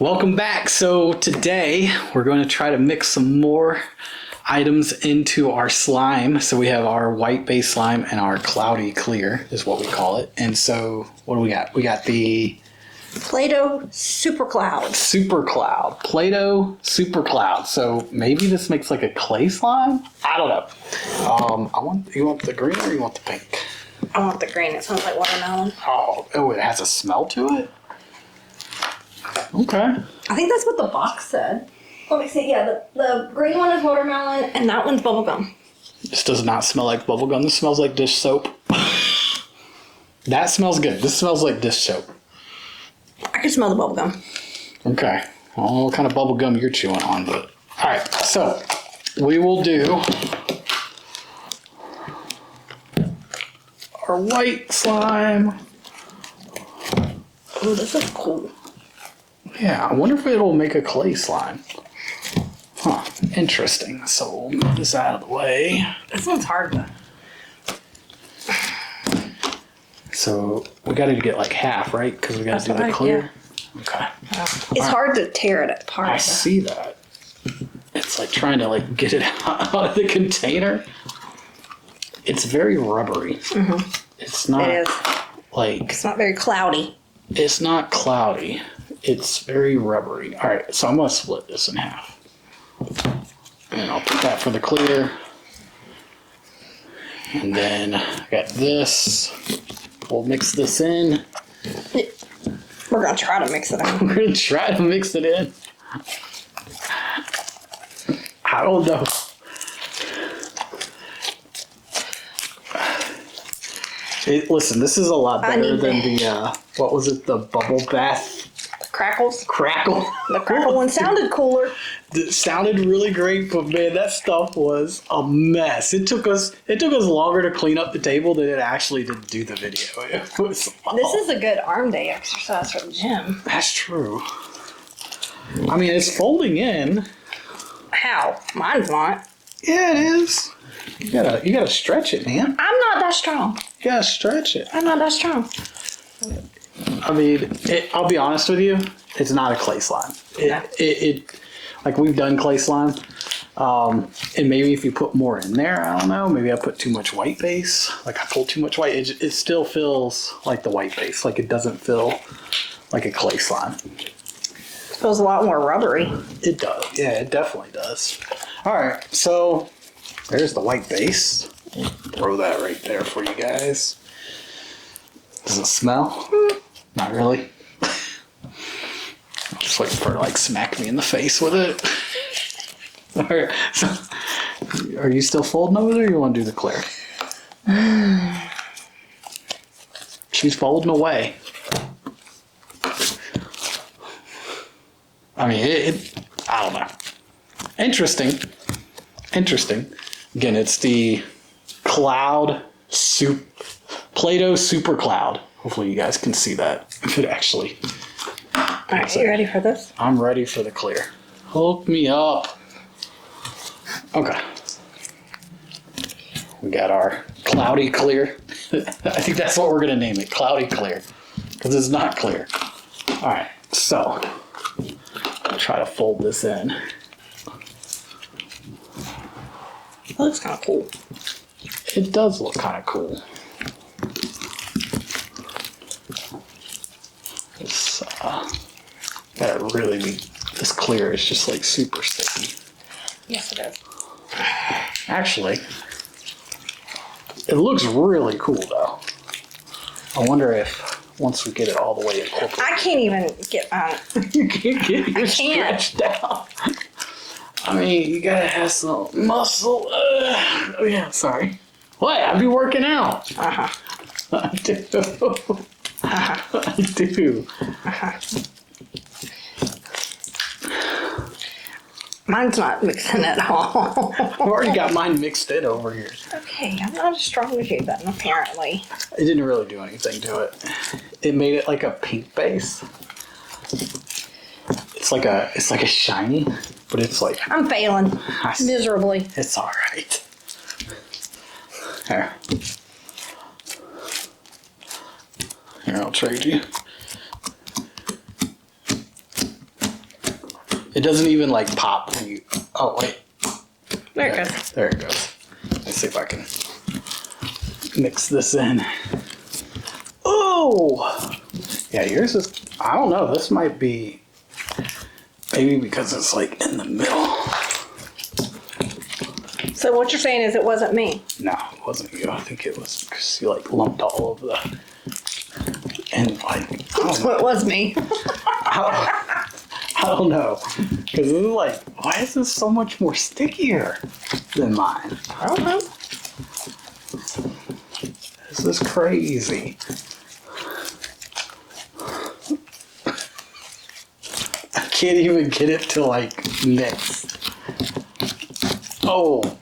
Welcome back. So today we're going to try to mix some more items into our slime. So we have our white base slime and our cloudy clear is what we call it. And so what do we got? We got the Play-Doh Super Cloud. Super Cloud. Play-Doh Super Cloud. So maybe this makes like a clay slime? I don't know. You want the green or you want the pink? I want the green. It smells like watermelon. Oh, it has a smell to it? Okay. I think that's what the box said. Let me see. Yeah, the green one is watermelon, and that one's bubblegum. This does not smell like bubblegum. This smells like dish soap. That smells good. This smells like dish soap. I can smell the bubblegum. Okay. I don't know what kind of bubblegum you're chewing on, but... Alright, so we will do our white slime. Oh, this is cool. Yeah, I wonder if it'll make a clay slime. Huh, interesting. So we'll move this out of the way. This one's hard though. So we got to get like half, right? Because we got to do the clear. Yeah. Okay. It's hard to tear it apart. I see that. It's like trying to like get it out of the container. It's very rubbery. Mm-hmm. It's not it is. Like... It's not very cloudy. It's not cloudy. It's very rubbery. All right, so I'm going to split this in half. And I'll put that for the clear. And then I got this. We'll mix this in. We're going to try to mix it in. We're going to try to mix it in. I don't know. Listen, this is a lot better than the, what was it, the bubble bath? Crackles? Crackle. The crackle one sounded cooler. It sounded really great, but man, that stuff was a mess. It took us longer to clean up the table than it actually did do the video. It was, This is a good arm day exercise for the gym. That's true. I mean, it's folding in. How? Mine's not. Yeah, it is. You gotta stretch it, man. I'm not that strong. You gotta stretch it. I'm not that strong. I mean, I'll be honest with you, it's not a clay slime. Like we've done clay slime, and maybe if you put more in there, I don't know, maybe I put too much white base. Like I pulled too much white, it still feels like the white base. Like it doesn't feel like a clay slime. It feels a lot more rubbery. It does, yeah, it definitely does. All right, so there's the white base. Throw that right there for you guys. Does it smell? Not really. I'm just waiting for her to like smack me in the face with it. Alright, so are you still folding over there or you want to do the clear? She's folding away. I mean, I don't know. Interesting. Again, it's the Cloud Play-Doh Super Cloud. Hopefully you guys can see that. If it actually... Alright, you ready for this? I'm ready for the clear. Hook me up. Okay. We got our cloudy clear. I think that's what we're going to name it. Cloudy clear. Because it's not clear. Alright, so... I'll try to fold this in. That looks kind of cool. It does look kind of cool. It's gotta really be, this clear is just like super sticky. Yes, it is. Actually, it looks really cool though. I wonder if once we get it all the way incorporated. I can't even get mine. You can't get your stretch down. I mean, you gotta have some muscle. Oh yeah, sorry. What? I be working out. Uh-huh. I do. Uh-huh. I do. Uh-huh. Mine's not mixing at all. I've already got mine mixed in over here. Okay, I'm not as strong as you then, apparently. It didn't really do anything to it. It made it like a pink base. It's like a shiny, but it's like... I'm failing miserably. It's all right. Here. Here, I'll trade you. It doesn't even like pop when you. Oh wait. There it goes. There it goes. Let's see if I can mix this in. Oh! Yeah, yours is, I don't know, this might be, maybe because it's like in the middle. So what you're saying is it wasn't me. No, it wasn't you. I think it was because you like lumped all of the, and like, I don't So know. it was me. I don't know. Because it's like, why is this so much more stickier than mine? I don't know. This is crazy. I can't even get it to like mix. Oh.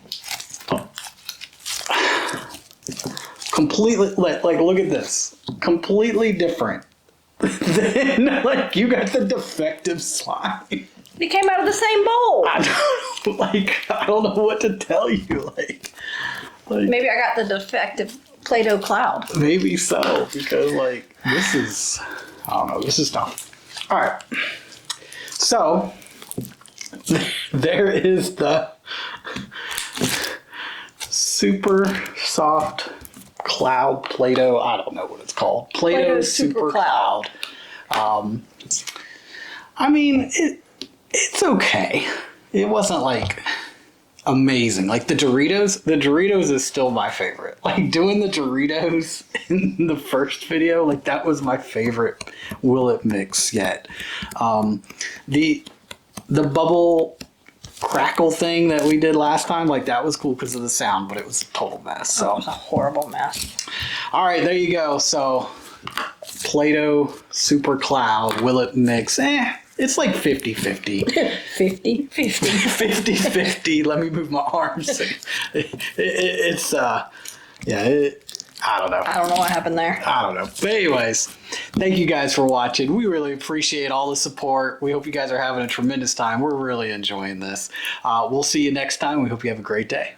Completely, like look at this. Completely different. Then, like, you got the defective slime. It came out of the same bowl. I don't know what to tell you. Like Maybe I got the defective Play-Doh cloud. maybe so, because like this is, I don't know, this is tough. All right, so there is the super soft cloud Play-Doh. I don't know what it's called. Play-Doh Super Cloud. I mean, it's okay. It wasn't like amazing. Like the Doritos is still my favorite. Like doing the Doritos in the first video, like that was my favorite Will It mix yet. The bubble crackle thing that we did last time, like that was cool because of the sound, but it was a total mess. So It was a horrible mess. all right, there you go. So Play-Doh Super Cloud Will It mix. It's like 50-50. 50-50. 50-50. Let me move my arms. It's I don't know. I don't know what happened there. I don't know. But anyways, thank you guys for watching. We really appreciate all the support. We hope you guys are having a tremendous time. We're really enjoying this. We'll see you next time. We hope you have a great day.